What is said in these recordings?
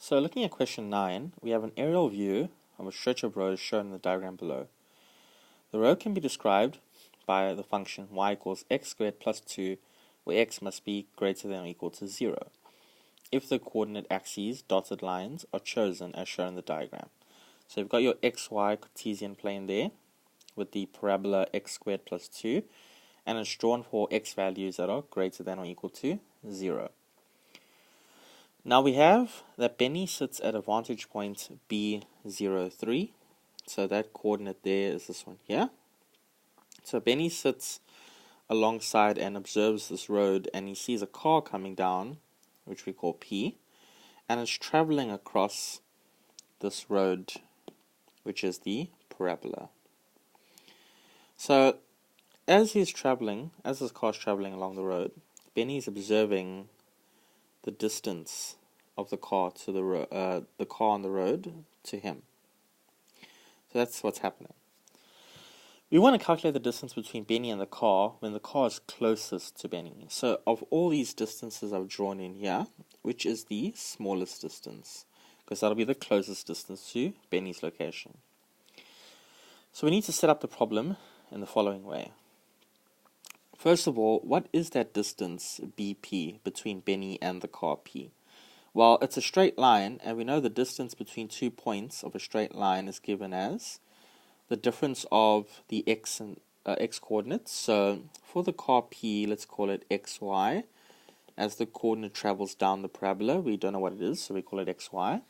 So looking at question 9, we have an aerial view of a stretch of road shown in the diagram below. The road can be described by the function y equals x squared plus 2, where x must be greater than or equal to 0, if the coordinate axes, dotted lines, are chosen as shown in the diagram. So you've got your xy Cartesian plane there, with the parabola x squared plus 2, and it's drawn for x values that are greater than or equal to 0. Now we have that Benny sits at a vantage point B03, so that coordinate there is this one here. So Benny sits alongside and observes this road, and he sees a car coming down, which we call P, and it's traveling across this road, which is the parabola. So as this car's traveling along the road, Benny's observing the distance of the car to the car on the road to him. So that's what's happening. We want to calculate the distance between Benny and the car when the car is closest to Benny. So of all these distances I've drawn in here, which is the smallest distance? Because that'll be the closest distance to Benny's location. So we need to set up the problem in the following way. First of all, what is that distance BP between Benny and the car P? Well, it's a straight line, and we know the distance between 2 points of a straight line is given as the difference of the x and x coordinates. So for the car P, let's call it xy. As the coordinate travels down the parabola, we don't know what it is, so we call it xy.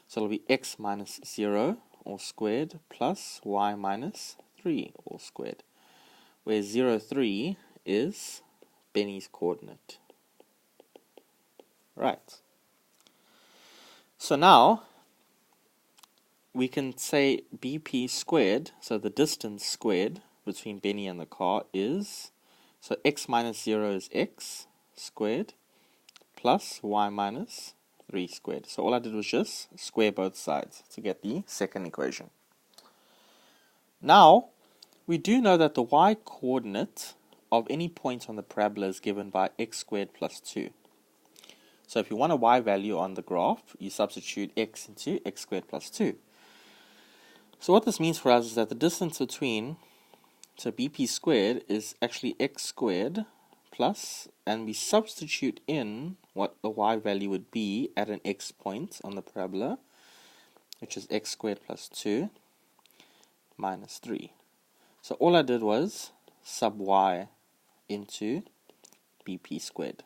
So it'll be x minus 0 all squared plus y minus 3 all squared, where 03 is Benny's coordinate. Right. So now we can say BP squared, so the distance squared between Benny and the car is, so x minus 0 is x squared plus y minus 3 squared. So all I did was just square both sides to get the second equation. Now, we do know that the y coordinate of any point on the parabola is given by x squared plus 2. So if you want a y value on the graph, you substitute x into x squared plus 2. So what this means for us is that the distance between, so BP squared is actually x squared plus, and we substitute in what the y value would be at an x point on the parabola, which is x squared plus 2 minus 3. So all I did was sub y into BP squared.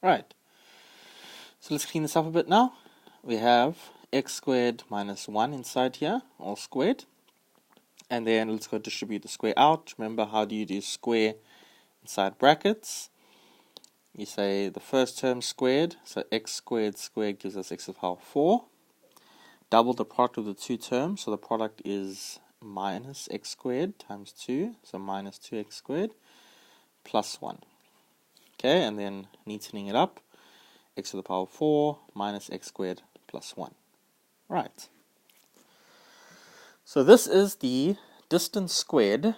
Right. So let's clean this up a bit now. We have x squared minus 1 inside here, all squared. And then let's go distribute the square out. Remember, how do you do square inside brackets? You say the first term squared, so x squared squared gives us x to the power 4. Double the product of the two terms, so the product is minus x squared times 2, so minus 2x squared plus 1. Okay, and then neatening it up, x to the power 4 minus x squared plus 1. Right. So this is the distance squared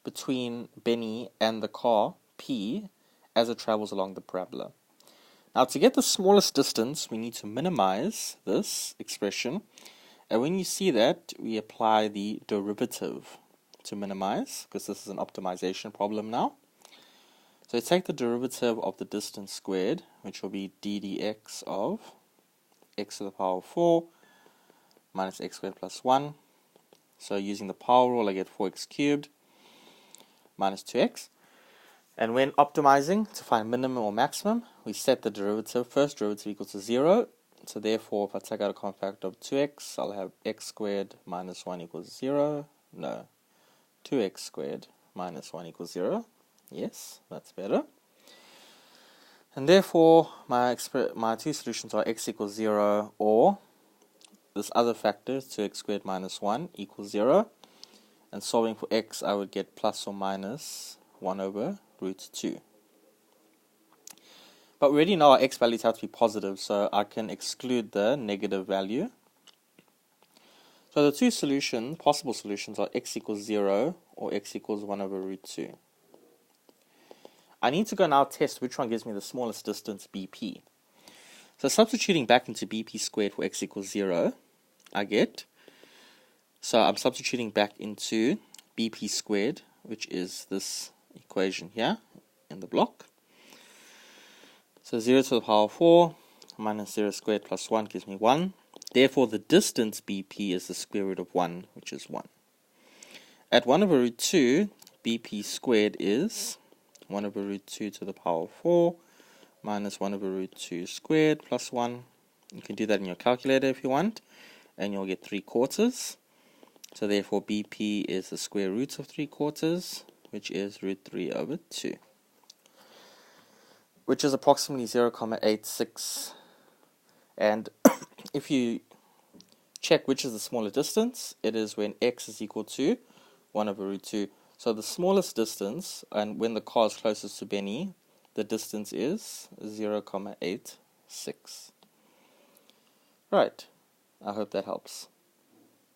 between Benny and the car P as it travels along the parabola. Now to get the smallest distance, we need to minimize this expression. And when you see that, we apply the derivative to minimize, because this is an optimization problem now. So take the derivative of the distance squared, which will be d dx of x to the power 4 minus x squared plus 1. So using the power rule, I get 4x cubed minus 2x. And when optimizing to find minimum or maximum, we set the derivative, first derivative equal to 0. So therefore, if I take out a common factor of 2x, I'll have x squared minus 1 equals 0. No, 2x squared minus 1 equals 0. Yes, that's better. And therefore, my two solutions are x equals 0, or this other factor, 2x squared minus 1 equals 0. And solving for x, I would get plus or minus 1 over root 2. But we already know our x values have to be positive, so I can exclude the negative value. So the two possible solutions are x equals 0 or x equals 1 over root 2. I need to go now test which one gives me the smallest distance BP. So substituting back into BP squared for x equals 0, so I'm substituting back into BP squared, which is this equation here in the block. So 0 to the power of 4 minus 0 squared plus 1 gives me 1. Therefore, the distance BP is the square root of 1, which is 1. At 1 over root 2, BP squared is 1 over root 2 to the power of 4 minus 1 over root 2 squared plus 1. You can do that in your calculator if you want, and you'll get 3/4. So therefore, BP is the square root of 3/4, which is root 3 over 2, which is approximately 0,86. And if you check which is the smaller distance, it is when x is equal to 1 over root 2. So the smallest distance, and when the car is closest to Benny, the distance is 0,86. Right, I hope that helps.